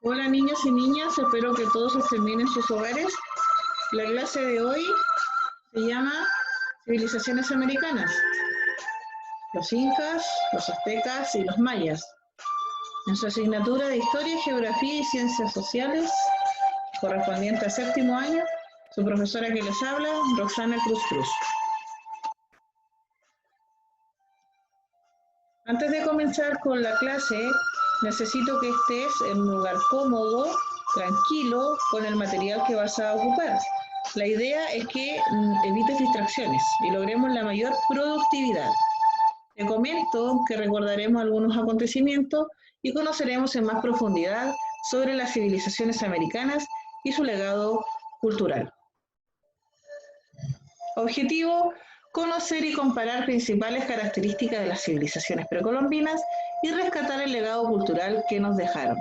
Hola niños y niñas, espero que todos estén bien en sus hogares. La clase de hoy se llama Civilizaciones Americanas, los incas, los aztecas y los mayas. En su asignatura de Historia, Geografía y Ciencias Sociales, correspondiente a séptimo año, su profesora que les habla, Roxana Cruz Cruz. Antes de comenzar con la clase, necesito que estés en un lugar cómodo, tranquilo, con el material que vas a ocupar. La idea es que evites distracciones y logremos la mayor productividad. Te comento que recordaremos algunos acontecimientos y conoceremos en más profundidad sobre las civilizaciones americanas y su legado cultural. Objetivo: conocer y comparar principales características de las civilizaciones precolombinas y rescatar el legado cultural que nos dejaron.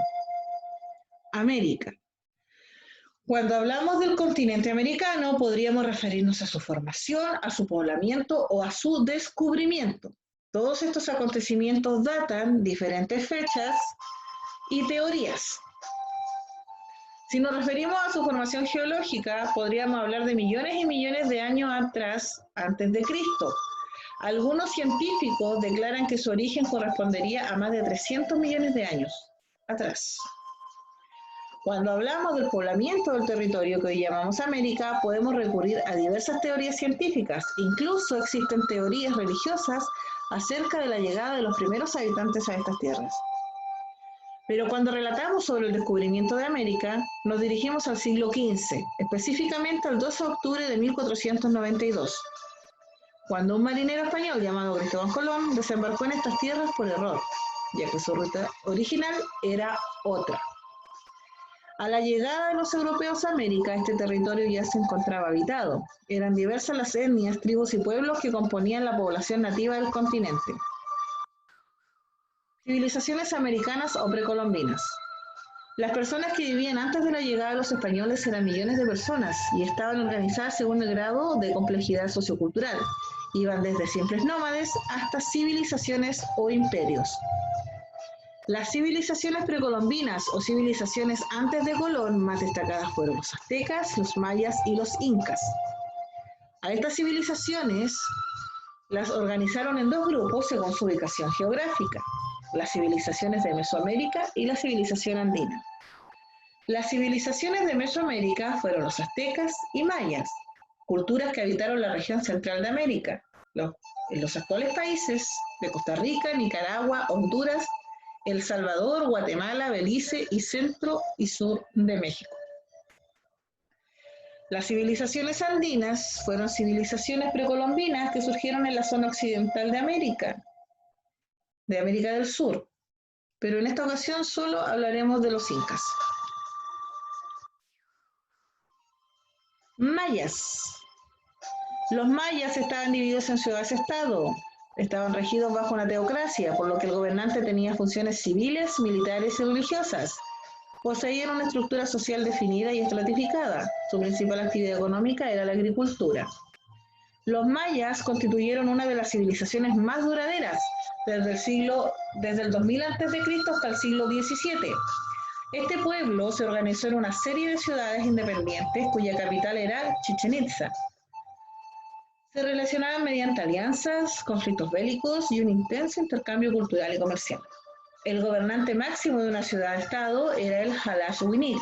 América. Cuando hablamos del continente americano, podríamos referirnos a su formación, a su poblamiento o a su descubrimiento. Todos estos acontecimientos datan diferentes fechas y teorías. Si nos referimos a su formación geológica, podríamos hablar de millones y millones de años atrás, antes de Cristo. Algunos científicos declaran que su origen correspondería a más de 300 millones de años atrás. Cuando hablamos del poblamiento del territorio que hoy llamamos América, podemos recurrir a diversas teorías científicas. Incluso existen teorías religiosas acerca de la llegada de los primeros habitantes a estas tierras. Pero cuando relatamos sobre el descubrimiento de América, nos dirigimos al siglo XV, específicamente al 12 de octubre de 1492, cuando un marinero español llamado Cristóbal Colón desembarcó en estas tierras por error, ya que su ruta original era otra. A la llegada de los europeos a América, este territorio ya se encontraba habitado. Eran diversas las etnias, tribus y pueblos que componían la población nativa del continente. Civilizaciones americanas o precolombinas. Las personas que vivían antes de la llegada de los españoles eran millones de personas y estaban organizadas según el grado de complejidad sociocultural. Iban desde simples nómades hasta civilizaciones o imperios. Las civilizaciones precolombinas o civilizaciones antes de Colón más destacadas fueron los aztecas, los mayas y los incas. A estas civilizaciones las organizaron en dos grupos según su ubicación geográfica: las civilizaciones de Mesoamérica y la civilización andina. Las civilizaciones de Mesoamérica fueron los aztecas y mayas, culturas que habitaron la región central de América, en los actuales países de Costa Rica, Nicaragua, Honduras, El Salvador, Guatemala, Belice y centro y sur de México. Las civilizaciones andinas fueron civilizaciones precolombinas que surgieron en la zona occidental de América del Sur, pero en esta ocasión solo hablaremos de los incas. Mayas. Los mayas estaban divididos en ciudades-estado, estaban regidos bajo una teocracia, por lo que el gobernante tenía funciones civiles, militares y religiosas. Poseían una estructura social definida y estratificada. Su principal actividad económica era la agricultura. Los mayas constituyeron una de las civilizaciones más duraderas, desde el 2000 a.C. hasta el siglo XVII. Este pueblo se organizó en una serie de ciudades independientes cuya capital era Chichén Itzá. Se relacionaban mediante alianzas, conflictos bélicos y un intenso intercambio cultural y comercial. El gobernante máximo de una ciudad-estado era el Halash-Winir.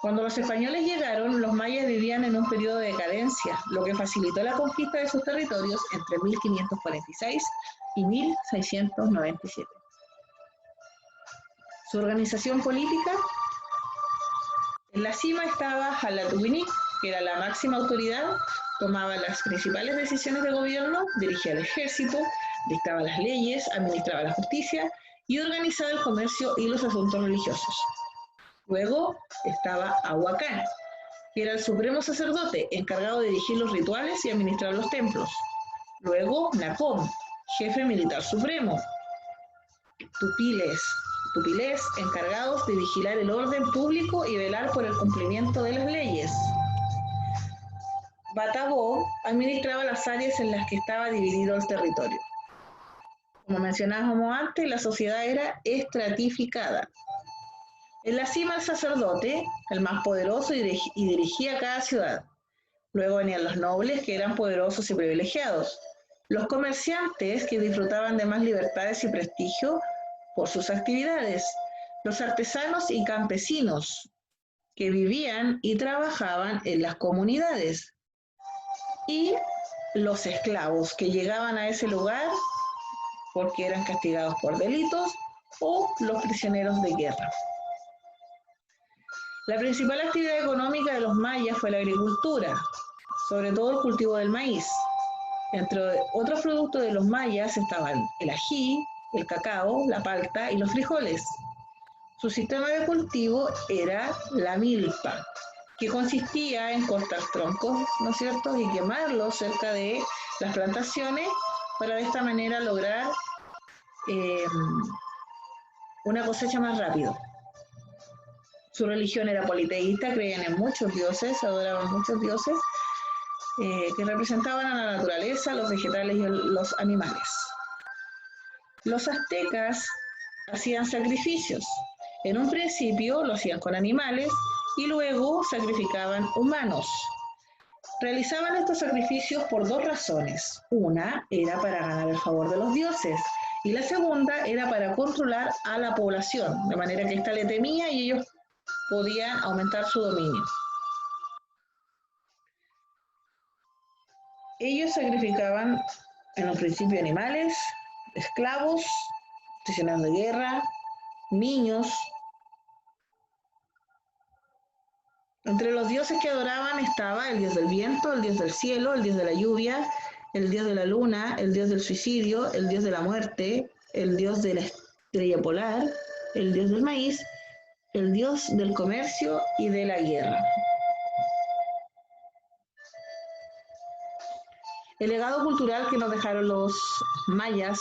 Cuando los españoles llegaron, los mayas vivían en un periodo de decadencia, lo que facilitó la conquista de sus territorios entre 1546 y 1697. Su organización política: en la cima estaba Halat-Winir, que era la máxima autoridad, tomaba las principales decisiones de gobierno, dirigía el ejército, dictaba las leyes, administraba la justicia y organizaba el comercio y los asuntos religiosos. Luego estaba Ahuacán, que era el supremo sacerdote encargado de dirigir los rituales y administrar los templos. Luego Nacom, jefe militar supremo. Tupilés, encargados de vigilar el orden público y velar por el cumplimiento de las leyes. Batabó administraba las áreas en las que estaba dividido el territorio. Como mencionábamos antes, la sociedad era estratificada. En la cima el sacerdote, el más poderoso, y dirigía cada ciudad. Luego venían los nobles, que eran poderosos y privilegiados. Los comerciantes, que disfrutaban de más libertades y prestigio por sus actividades. Los artesanos y campesinos, que vivían y trabajaban en las comunidades. Y los esclavos, que llegaban a ese lugar porque eran castigados por delitos, o los prisioneros de guerra. La principal actividad económica de los mayas fue la agricultura, sobre todo el cultivo del maíz. Entre otros productos de los mayas estaban el ají, el cacao, la palta y los frijoles. Su sistema de cultivo era la milpa, que consistía en cortar troncos, ¿no es cierto?, y quemarlos cerca de las plantaciones para de esta manera lograr una cosecha más rápido. Su religión era politeísta, creían en muchos dioses, adoraban muchos dioses, que representaban a la naturaleza, los vegetales y los animales. Los aztecas hacían sacrificios. En un principio lo hacían con animales y luego sacrificaban humanos. Realizaban estos sacrificios por dos razones. Una era para ganar el favor de los dioses y la segunda era para controlar a la población, de manera que ésta le temía y ellos podían aumentar su dominio. Ellos sacrificaban en un principio animales, esclavos, prisioneros de guerra, niños. Entre los dioses que adoraban estaba el dios del viento, el dios del cielo, el dios de la lluvia, el dios de la luna, el dios del suicidio, el dios de la muerte, el dios de la estrella polar, el dios del maíz, el dios del comercio y de la guerra. El legado cultural que nos dejaron los mayas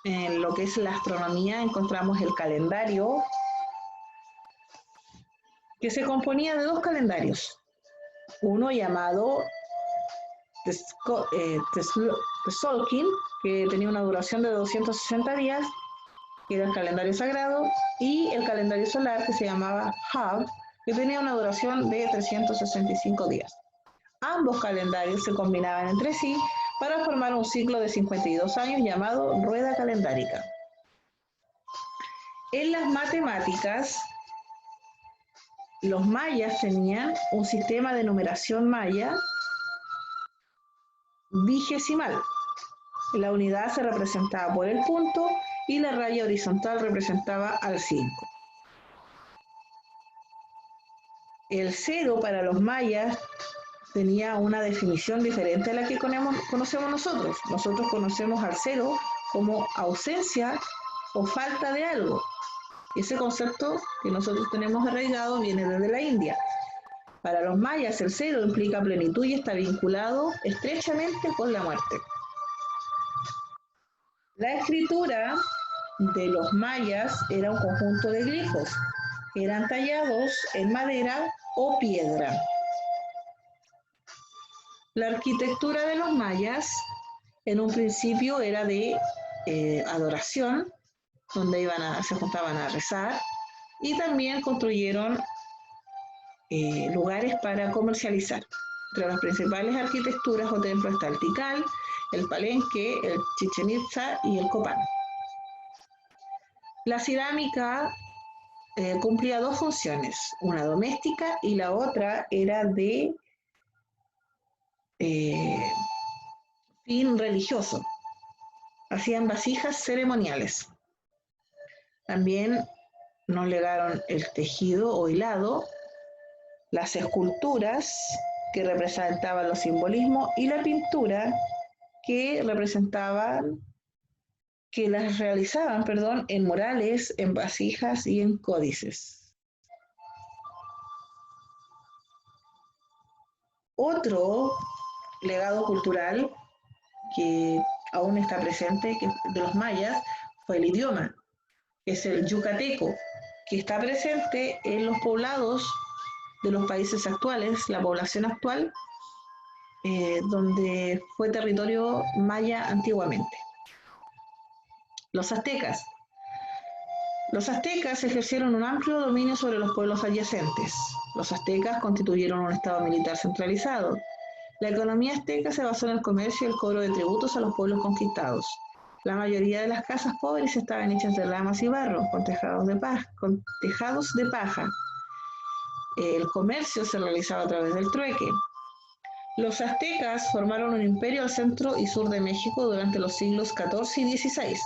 en lo que es la astronomía, encontramos el calendario, que se componía de dos calendarios. Uno llamado Tzolk'in, que tenía una duración de 260 días, que era el calendario sagrado, y el calendario solar, que se llamaba Hab, que tenía una duración de 365 días. Ambos calendarios se combinaban entre sí para formar un ciclo de 52 años llamado rueda calendárica. En las matemáticas, los mayas tenían un sistema de numeración maya vigesimal. La unidad se representaba por el punto y la raya horizontal representaba al 5. El 0 para los mayas tenía una definición diferente a la que conocemos nosotros. Nosotros conocemos al 0 como ausencia o falta de algo. Ese concepto que nosotros tenemos arraigado viene desde la India. Para los mayas el 0 implica plenitud y está vinculado estrechamente con la muerte. La escritura de los mayas era un conjunto de glifos que eran tallados en madera o piedra. La arquitectura de los mayas en un principio era de adoración, donde se juntaban a rezar, y también construyeron lugares para comercializar. Entre las principales arquitecturas o templos está el Tikal, el Palenque, el Chichén Itzá y el Copán. La cerámica cumplía dos funciones, una doméstica y la otra era de fin religioso. Hacían vasijas ceremoniales. También nos legaron el tejido o hilado, las esculturas que representaban los simbolismos y la pintura que las realizaban, en murales, en vasijas y en códices. Otro legado cultural que aún está presente de los mayas fue el idioma, que es el yucateco, que está presente en los poblados de los países actuales, la población actual, donde fue territorio maya antiguamente. Los aztecas. Los aztecas ejercieron un amplio dominio sobre los pueblos adyacentes. Los aztecas constituyeron un estado militar centralizado. La economía azteca se basó en el comercio y el cobro de tributos a los pueblos conquistados. La mayoría de las casas pobres estaban hechas de ramas y barro, con tejados de paja. El comercio se realizaba a través del trueque. Los aztecas formaron un imperio al centro y sur de México durante los siglos XIV y XVI.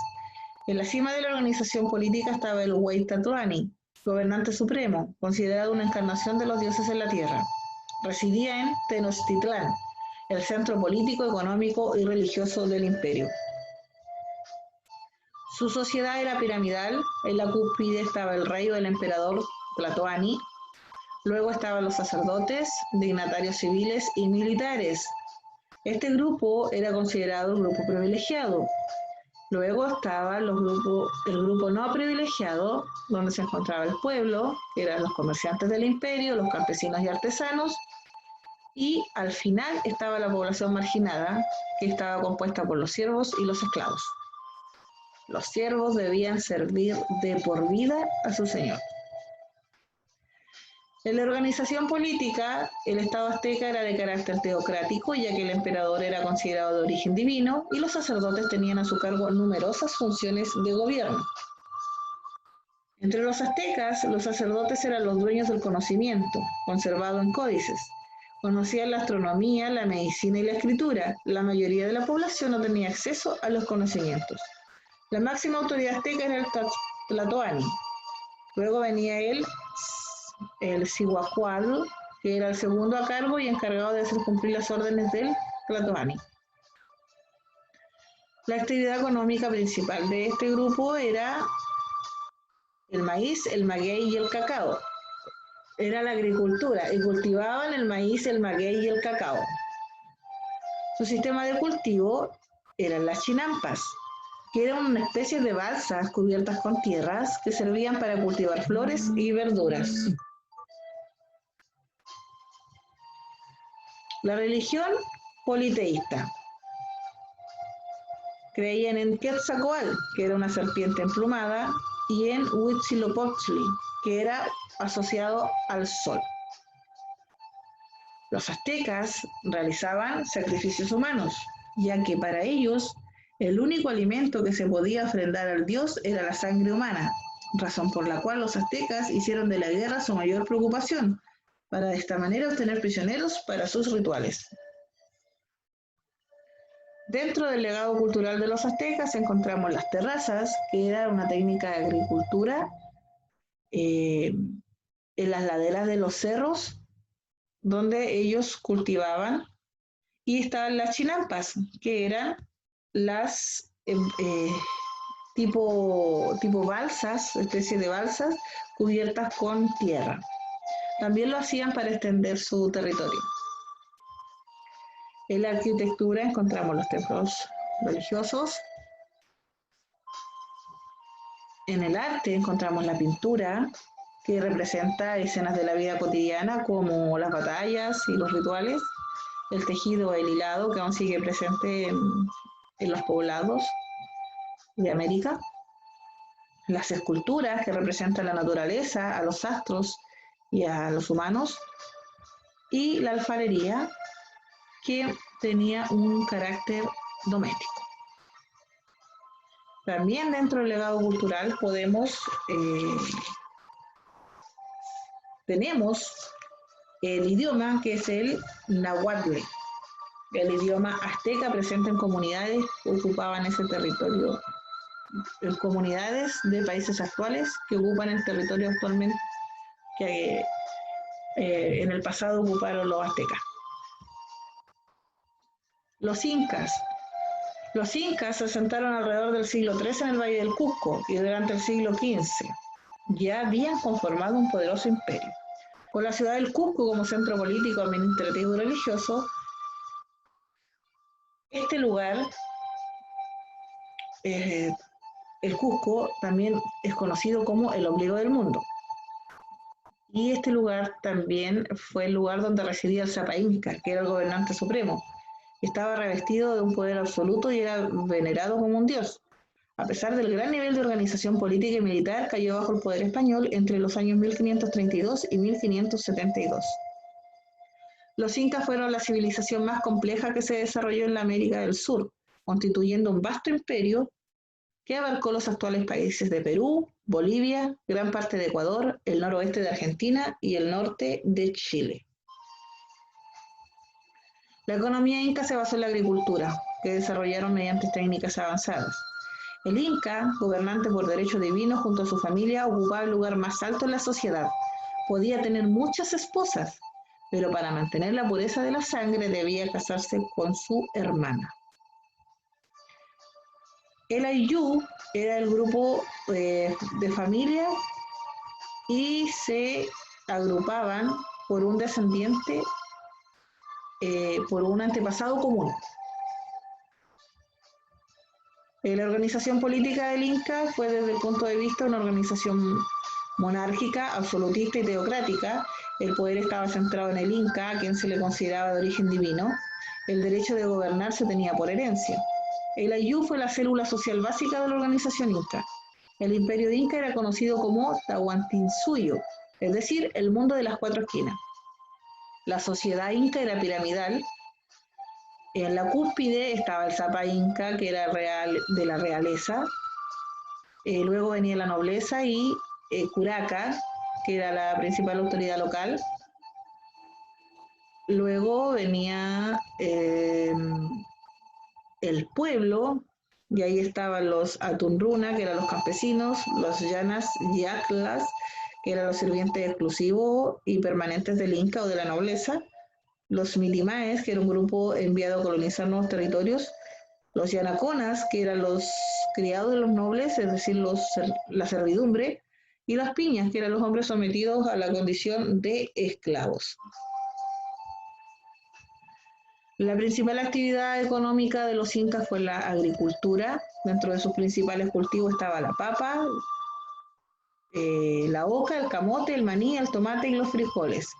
En la cima de la organización política estaba el Huaytatlani, gobernante supremo, considerado una encarnación de los dioses en la tierra. Residía en Tenochtitlán, el centro político, económico y religioso del imperio. Su sociedad era piramidal, en la cúspide estaba el rey o el emperador Tlatoani, luego estaban los sacerdotes, dignatarios civiles y militares. Este grupo era considerado el grupo privilegiado. Luego estaba el grupo no privilegiado, donde se encontraba el pueblo, que eran los comerciantes del imperio, los campesinos y artesanos, y al final estaba la población marginada, que estaba compuesta por los siervos y los esclavos. Los siervos debían servir de por vida a su señor. En la organización política, el Estado azteca era de carácter teocrático, ya que el emperador era considerado de origen divino y los sacerdotes tenían a su cargo numerosas funciones de gobierno. Entre los aztecas, los sacerdotes eran los dueños del conocimiento, conservado en códices. Conocían la astronomía, la medicina y la escritura. La mayoría de la población no tenía acceso a los conocimientos. La máxima autoridad azteca era el Tlatoani. Luego venía el Cihuacuatl, que era el segundo a cargo y encargado de hacer cumplir las órdenes del Tlatoani. La actividad económica principal de este grupo era el maíz, el maguey y el cacao. Era la agricultura y cultivaban el maíz, el maguey y el cacao. Su sistema de cultivo eran las chinampas, que eran una especie de balsas cubiertas con tierras que servían para cultivar flores y verduras. La religión politeísta. Creían en Quetzalcóatl, que era una serpiente emplumada, y en Huitzilopochtli, que era asociado al sol. Los aztecas realizaban sacrificios humanos, ya que para ellos el único alimento que se podía ofrendar al dios era la sangre humana, razón por la cual los aztecas hicieron de la guerra su mayor preocupación, para de esta manera obtener prisioneros para sus rituales. Dentro del legado cultural de los aztecas encontramos las terrazas, que era una técnica de agricultura en las laderas de los cerros, donde ellos cultivaban, y estaban las chinampas, que eran las tipo balsas, especie de balsas, cubiertas con tierra. También lo hacían para extender su territorio. En la arquitectura encontramos los templos religiosos. En el arte encontramos la pintura, que representa escenas de la vida cotidiana como las batallas y los rituales, el tejido, el hilado, que aún sigue presente en los poblados de América, las esculturas que representan la naturaleza, a los astros y a los humanos, y la alfarería, que tenía un carácter doméstico. También dentro del legado cultural tenemos el idioma, que es el náhuatl, el idioma azteca presente en comunidades que ocupaban ese territorio, en comunidades de países actuales que ocupan el territorio actualmente que en el pasado ocuparon los aztecas. Los incas. Los incas se asentaron alrededor del siglo III en el Valle del Cusco y durante el siglo XV ya habían conformado un poderoso imperio. Con la ciudad del Cusco como centro político, administrativo y religioso, este lugar, el Cusco, también es conocido como el ombligo del mundo. Y este lugar también fue el lugar donde residía el Sapa Inca, que era el gobernante supremo. Estaba revestido de un poder absoluto y era venerado como un dios. A pesar del gran nivel de organización política y militar, cayó bajo el poder español entre los años 1532 y 1572. Los incas fueron la civilización más compleja que se desarrolló en la América del Sur, constituyendo un vasto imperio que abarcó los actuales países de Perú, Bolivia, gran parte de Ecuador, el noroeste de Argentina y el norte de Chile. La economía inca se basó en la agricultura, que desarrollaron mediante técnicas avanzadas. El inca, gobernante por derecho divino junto a su familia, ocupaba el lugar más alto en la sociedad. Podía tener muchas esposas, pero para mantener la pureza de la sangre debía casarse con su hermana. El Ayllu era el grupo de familia y se agrupaban por un descendiente, por un antepasado común. La organización política del Inca fue desde el punto de vista una organización monárquica, absolutista y teocrática. El poder estaba centrado en el Inca, a quien se le consideraba de origen divino. El derecho de gobernar se tenía por herencia. El Ayllu fue la célula social básica de la organización Inca. El imperio Inca era conocido como Tahuantinsuyo, es decir, el mundo de las cuatro esquinas. La sociedad Inca era piramidal. En la cúspide estaba el Sapa Inca, que era real, de la realeza. Luego venía la nobleza y Curaca, que era la principal autoridad local. Luego venía el pueblo, y ahí estaban los Atunruna, que eran los campesinos, los Llanas Yaclas, que eran los sirvientes exclusivos y permanentes del Inca o de la nobleza, los Milimaes, que era un grupo enviado a colonizar nuevos territorios, los Yanaconas, que eran los criados de los nobles, es decir, la servidumbre, y las Piñas, que eran los hombres sometidos a la condición de esclavos. La principal actividad económica de los incas fue la agricultura. Dentro de sus principales cultivos estaba la papa, la oca, el camote, el maní, el tomate y los frijoles.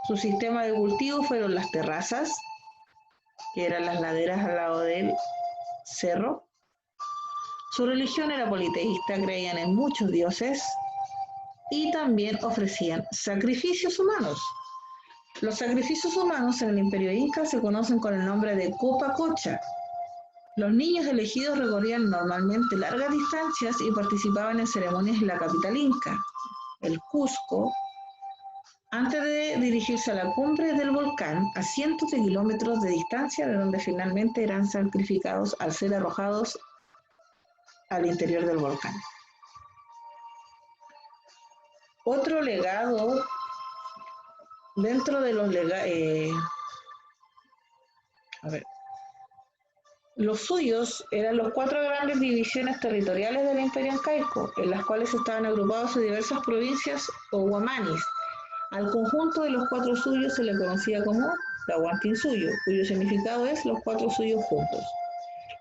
Su sistema de cultivo fueron las terrazas, que eran las laderas al lado del cerro. Su religión era politeísta, creían en muchos dioses y también ofrecían sacrificios humanos. Los sacrificios humanos en el Imperio Inca se conocen con el nombre de copacocha. Los niños elegidos recorrían normalmente largas distancias y participaban en ceremonias en la capital inca, el Cusco, antes de dirigirse a la cumbre del volcán a cientos de kilómetros de distancia, de donde finalmente eran sacrificados al ser arrojados al interior del volcán. Otro legado dentro de los los suyos eran los 4 grandes divisiones territoriales del Imperio Incaico, en las cuales estaban agrupados en diversas provincias o guamanis. Al conjunto de los 4 suyos se le conocía como Tahuantinsuyo, cuyo significado es los 4 suyos juntos.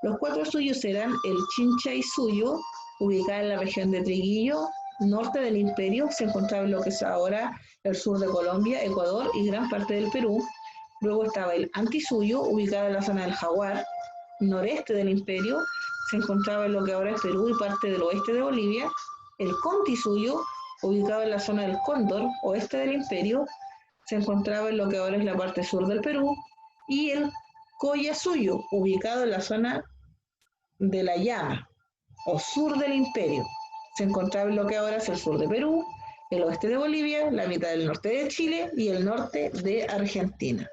Los 4 suyos eran el Chinchay-Suyo, ubicada en la región de Triguillo, norte del imperio, se encontraba en lo que es ahora el sur de Colombia, Ecuador y gran parte del Perú. Luego estaba el Antisuyo, ubicado en la zona del Jaguar, noreste del imperio, se encontraba en lo que ahora es Perú y parte del oeste de Bolivia. El Contisuyo, ubicado en la zona del Cóndor, oeste del imperio, se encontraba en lo que ahora es la parte sur del Perú. Y el Collasuyo, ubicado en la zona de la Llama, o sur del imperio, se encontraba en lo que ahora es el sur de Perú, el oeste de Bolivia, la mitad del norte de Chile y el norte de Argentina.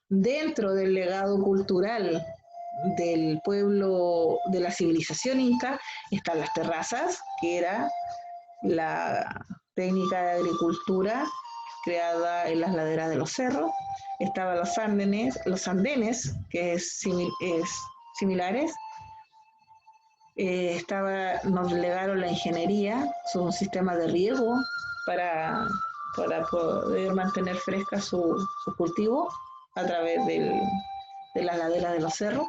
Dentro del legado cultural del pueblo, de la civilización inca, están las terrazas, que era la técnica de agricultura creada en las laderas de los cerros. Estaban los andenes, que es similares. Nos legaron la ingeniería, son sistemas de riego para poder mantener fresca su cultivo a través de las laderas de los cerros.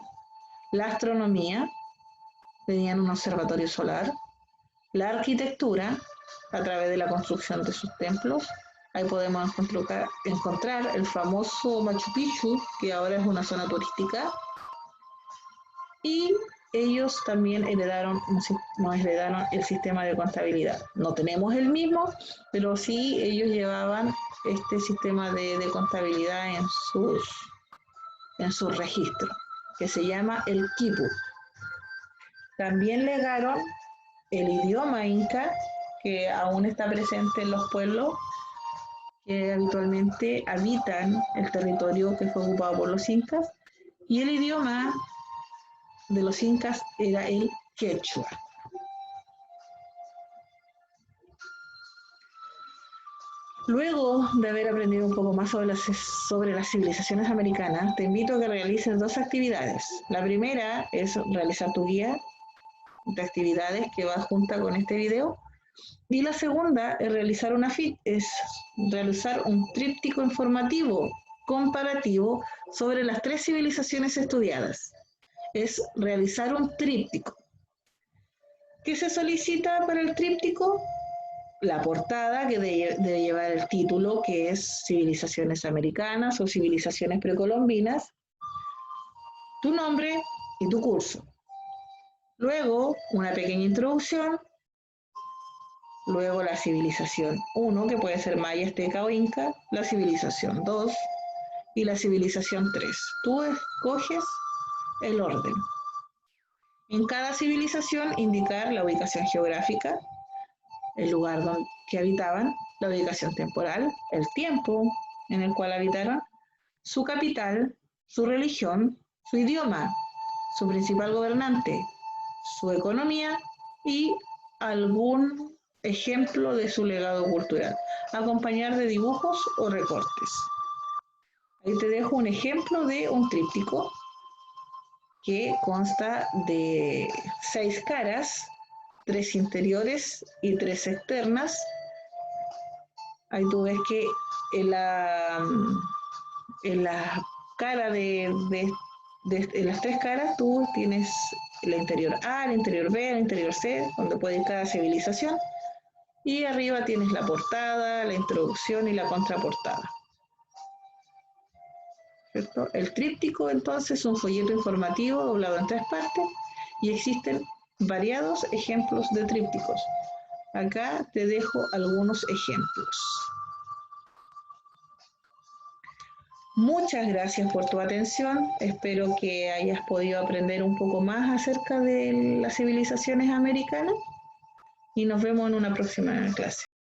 La astronomía, tenían un observatorio solar. La arquitectura, a través de la construcción de sus templos. Ahí podemos encontrar el famoso Machu Picchu, que ahora es una zona turística. Y ellos también nos heredaron el sistema de contabilidad. No tenemos el mismo, pero sí ellos llevaban este sistema de contabilidad en sus registros, que se llama el quipu. También legaron el idioma inca, que aún está presente en los pueblos que habitualmente habitan el territorio que fue ocupado por los incas, y el idioma de los incas era el quechua. Luego de haber aprendido un poco más sobre las civilizaciones americanas, te invito a que realices dos actividades. La primera es realizar tu guía de actividades que va junta con este video. Y la segunda es realizar un tríptico informativo comparativo sobre las tres civilizaciones estudiadas. Es realizar un tríptico. ¿Qué se solicita para el tríptico? La portada, que debe llevar el título, que es Civilizaciones Americanas o Civilizaciones Precolombinas, tu nombre y tu curso. Luego, una pequeña introducción. Luego la civilización 1, que puede ser maya, azteca o inca. La civilización 2 y la civilización 3. Tú escoges el orden. En cada civilización indicar la ubicación geográfica, el lugar que habitaban, la ubicación temporal, el tiempo en el cual habitaron, su capital, su religión, su idioma, su principal gobernante, su economía y algún ejemplo de su legado cultural, acompañar de dibujos o recortes. Ahí te dejo un ejemplo de un tríptico que consta de 6 caras, 3 interiores y 3 externas. Ahí tú ves que en la cara en las 3 caras tú tienes el interior A, el interior B, el interior C, donde puede ir cada civilización. Y arriba tienes la portada, la introducción y la contraportada. ¿Cierto? El tríptico entonces es un folleto informativo doblado en 3 partes y existen variados ejemplos de trípticos. Acá te dejo algunos ejemplos. Muchas gracias por tu atención. Espero que hayas podido aprender un poco más acerca de las civilizaciones americanas y nos vemos en una próxima clase.